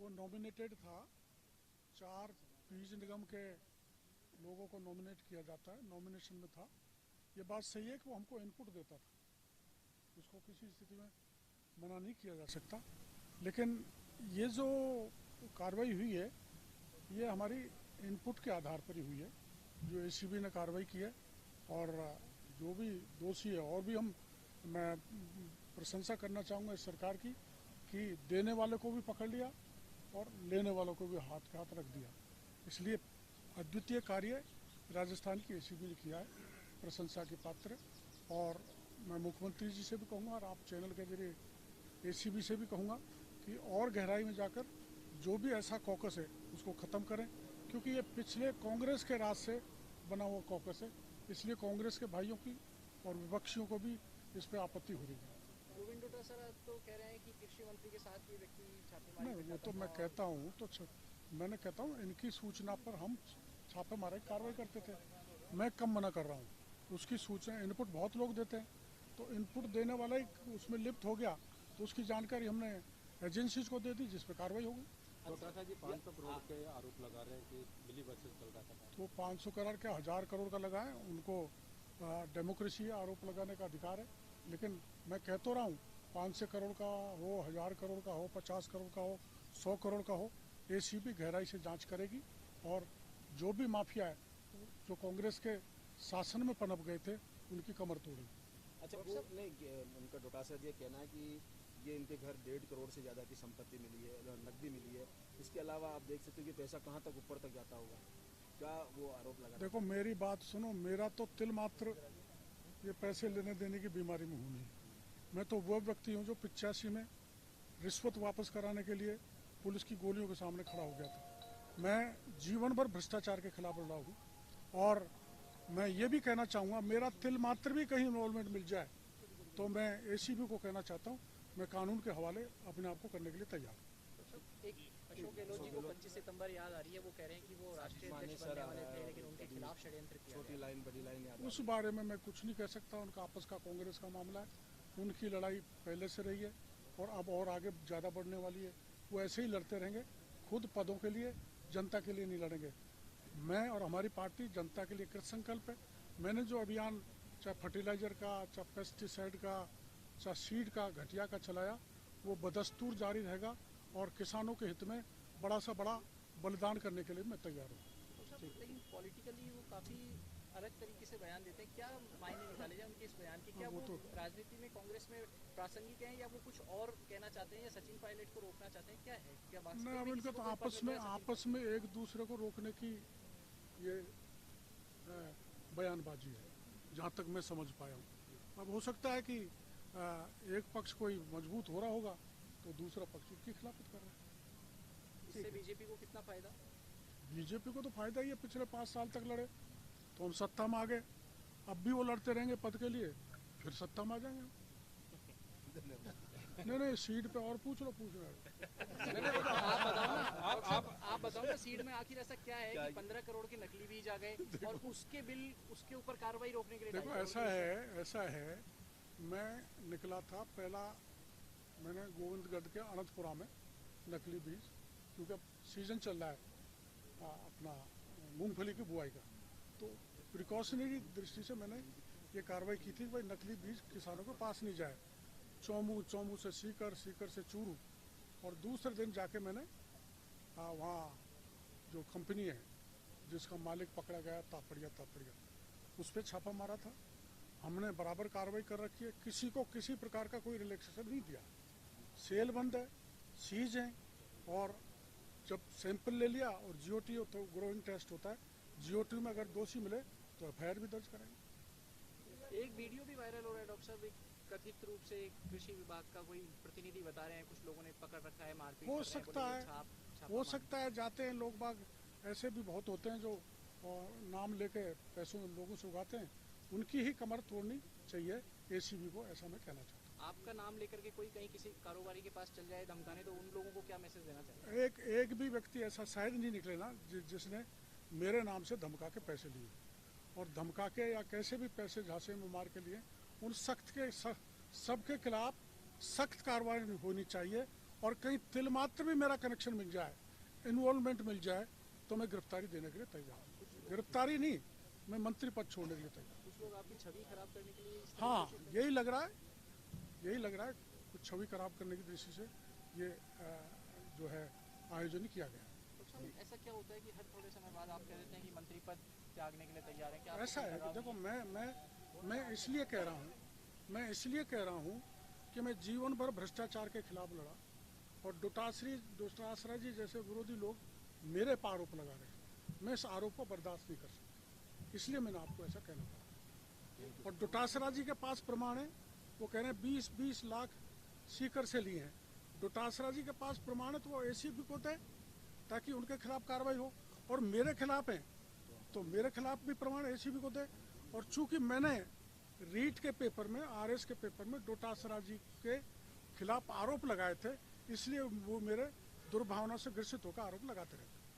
वो नॉमिनेटेड था। 4 बीज निगम के लोगों को नॉमिनेट किया जाता है, नॉमिनेशन में था। ये बात सही है कि वो हमको इनपुट देता था, उसको किसी स्थिति में मना नहीं किया जा सकता। लेकिन ये जो कार्रवाई हुई है ये हमारी इनपुट के आधार पर ही हुई है, जो एसीबी ने कार्रवाई की है। और जो भी दोषी है, और भी मैं प्रशंसा करना चाहूँगा इस सरकार की कि देने वाले को भी पकड़ लिया और लेने वालों को भी हाथ पे हाथ रख दिया। इसलिए अद्वितीय कार्य राजस्थान की एसीबी ने किया है, प्रशंसा के पात्र। और मैं मुख्यमंत्री जी से भी कहूँगा और आप चैनल के जरिए एसीबी से भी कहूँगा कि और गहराई में जाकर जो भी ऐसा कॉकस है उसको ख़त्म करें, क्योंकि ये पिछले कांग्रेस के राज से बना हुआ कॉकस है। इसलिए कांग्रेस के भाइयों की और विपक्षियों को भी इस पर आपत्ति हो रही है। गोविंद डोटासरा तो कह रहे हैं कि कृषि मंत्री के साथ ये व्यक्ति छापेमारी नहीं, वो तो मैं कहता हूँ मैंने कहता हूँ इनकी सूचना पर हम छापेमारी कार्रवाई करते थे। मैं कम मना कर रहा हूँ, उसकी सूचना इनपुट बहुत लोग देते हैं, तो इनपुट देने वाला ही उसमें लिप्त हो गया तो उसकी जानकारी हमने एजेंसीज को दे दी, जिस पर कार्रवाई होगी। डोटासरा जी 500 करोड़ के आरोप लगा रहे हैं कि मिली बसेस चल रहा था। तो 500 करोड़ के 1000 करोड़ का लगा है, उनको डेमोक्रेसी आरोप लगाने का अधिकार है। लेकिन मैं कह तो रहा हूँ 500 करोड़ का हो, 1000 करोड़ का हो, 50 करोड़ का हो, 100 करोड़ का हो, एसीबी गहराई से जांच करेगी और जो भी माफिया है जो कांग्रेस के शासन में पनप गए थे उनकी कमर तोड़ेगी। अच्छा, वो नहीं, उनका डोटासरा जी कहना है कि ये इनके घर 1.5 करोड़ से ज़्यादा की संपत्ति मिली है, नकदी मिली है। इसके अलावा आप देख सकते हो कि पैसा कहाँ तक ऊपर तक जाता होगा, क्या वो आरोप लगा? देखो मेरी बात सुनो, मेरा तो तिल मात्र ये पैसे लेने देने की बीमारी में हूँ नहीं। मैं तो वो व्यक्ति हूँ जो 85 में रिश्वत वापस कराने के लिए पुलिस की गोलियों के सामने खड़ा हो गया था। मैं जीवन भर भ्रष्टाचार के खिलाफ लड़ा हूँ और मैं ये भी कहना चाहूँगा मेरा तिल मात्र भी कहीं इन्वॉल्वमेंट मिल जाए तो मैं एसीबी को कहना चाहता हूँ, मैं कानून के हवाले अपने आप को करने के लिए तैयार हूँ। एक अशोक गहलोत जी को 25 सितंबर याद आ रही है, वो कह रहे हैं कि वो राष्ट्रीय अध्यक्ष बनने वाले थे लेकिन उनके खिलाफ षड्यंत्र किया छोटी लाइन बड़ी लाइन याद उस बारे में मैं कुछ नहीं कह सकता। उनका आपस का कांग्रेस का मामला है, उनकी लड़ाई पहले से रही है और अब और आगे ज़्यादा बढ़ने वाली है। वो ऐसे ही लड़ते रहेंगे, खुद पदों के लिए, जनता के लिए नहीं लड़ेंगे। मैं और हमारी पार्टी जनता के लिए कृत संकल्प है। मैंने जो अभियान चाहे फर्टिलाइजर का, चाहे पेस्टिसाइड का, चाहे सीड का, घटिया का चलाया, वो बदस्तूर जारी रहेगा और किसानों के हित में बड़ा सा बड़ा बलिदान करने के लिए मैं तैयार हूँ। लेकिन पॉलिटिकली वो काफ़ी अलग तरीके से बयान देते हैं, क्या मायने निकाले जाए उनके इस बयान की? क्या वो राजनीति में कांग्रेस में प्रासंगिक हैं या वो कुछ और कहना चाहते हैं या सचिन पायलट को रोकना चाहते हैं, क्या है क्या बात? नहीं, अब इनका तो आपस में एक दूसरे को रोकने की ये बयानबाजी है, जहाँ तक मैं समझ पाया हूँ। अब हो सकता है कि एक पक्ष कोई मजबूत हो रहा होगा तो दूसरा पक्ष उसकी खिलाफत कर रहा है। इससे बीजेपी को कितना फायदा? बीजेपी को तो फायदा ही है, पिछले 5 साल तक लड़े तो हम सत्ता में आ गए, अब भी वो लड़ते रहेंगे पद के लिए, फिर सत्ता में आ जाएंगे। नहीं, सीट पे और पूछ रहे आप बताओ ना, सीट में आखिर ऐसा क्या है कि 15 करोड़ के नकली बीज आ गए और उसके बिल, उसके ऊपर कार्रवाई रोकने के लिए? देखो ऐसा है, मैं निकला था पहला, मैंने गोविंदगढ़ के अनंतपुरा में नकली बीज, क्योंकि अब सीजन चल रहा है अपना मूंगफली की बुआई का, तो प्रिकॉशनरी दृष्टि से मैंने ये कार्रवाई की थी कि भाई नकली बीज किसानों के पास नहीं जाए। चौमू से सीकर से चूरू, और दूसरे दिन जाके मैंने वहाँ जो कंपनी है जिसका मालिक पकड़ा गया तापड़िया उस पर छापा मारा था। हमने बराबर कार्रवाई कर रखी है, किसी को किसी प्रकार का कोई रिलैक्सेशन नहीं दिया। सेल बंद है, सीज है, और जब सैंपल ले लिया और जीओटी तो ग्रोइंग टेस्ट होता है, जीओटी में अगर दोषी मिले तो एफआईआर भी दर्ज करेंगे। एक वीडियो भी वायरल हो रहा है डॉक्टर साहब, कथित रूप से कृषि विभाग का कोई प्रतिनिधि बता रहे हैं कुछ लोगों ने पकड़ रखा है, मारपीट हो सकता है जाते हैं लोग बाग, ऐसे भी बहुत होते हैं जो नाम लेके पैसों लोगों से उगाते हैं, उनकी ही कमर तोड़नी चाहिए एसीबी को, ऐसा मैं कहना चाहता हूँ। आपका नाम लेकर के कोई कहीं किसी कारोबारी के पास चल जाए धमकाने, तो उन लोगों को क्या मैसेज देना चाहिए? एक भी व्यक्ति ऐसा शायद नहीं निकले ना जिसने मेरे नाम से धमका के पैसे लिए, और धमका के या कैसे भी पैसे झांसे में मार के लिए, उन सबके खिलाफ सख्त कार्रवाई होनी चाहिए और कहीं तिल मात्र भी मेरा कनेक्शन मिल जाए, इन्वॉल्वमेंट मिल जाए, तो मैं गिरफ्तारी देने के लिए तैयार हूँ। गिरफ्तारी नहीं, मैं मंत्री पद छोड़ने के लिए तैयार हूँ। कुछ लोग आपकी छवि खराब करने के लिए इस तरह हाँ, की कोशिश यही लग रहा है कुछ छवि खराब करने की दृष्टि से ये जो है आयोजन किया गया। तो ऐसा क्या होता है कि हर थोड़े समय बाद आप कह देते हैं कि मंत्री पद त्यागने के लिए तैयार हैं? क्या ऐसा है कि देखो, मैं इसलिए कह रहा हूँ कि मैं जीवन भर भ्रष्टाचार के खिलाफ लड़ा, और डोटासरा जी जैसे विरोधी लोग मेरे पर आरोप लगा रहे हैं। मैं इस आरोप को बर्दाश्त नहीं कर सकता, इसलिए मैंने आपको ऐसा कहना पड़ा। और डोटासरा जी के पास प्रमाण है, वो कह रहे हैं 20-20 लाख सीकर से लिए हैं। डोटासरा जी के पास प्रमाण है तो वो एसीबी को दें ताकि उनके खिलाफ कार्रवाई हो, और मेरे खिलाफ है तो मेरे खिलाफ भी प्रमाण एसीबी को दे। और चूंकि मैंने रीट के पेपर में, आरएस के पेपर में डोटासरा जी के खिलाफ आरोप लगाए थे, इसलिए वो मेरे दुर्भावना से ग्रसित होकर आरोप लगाते रहते।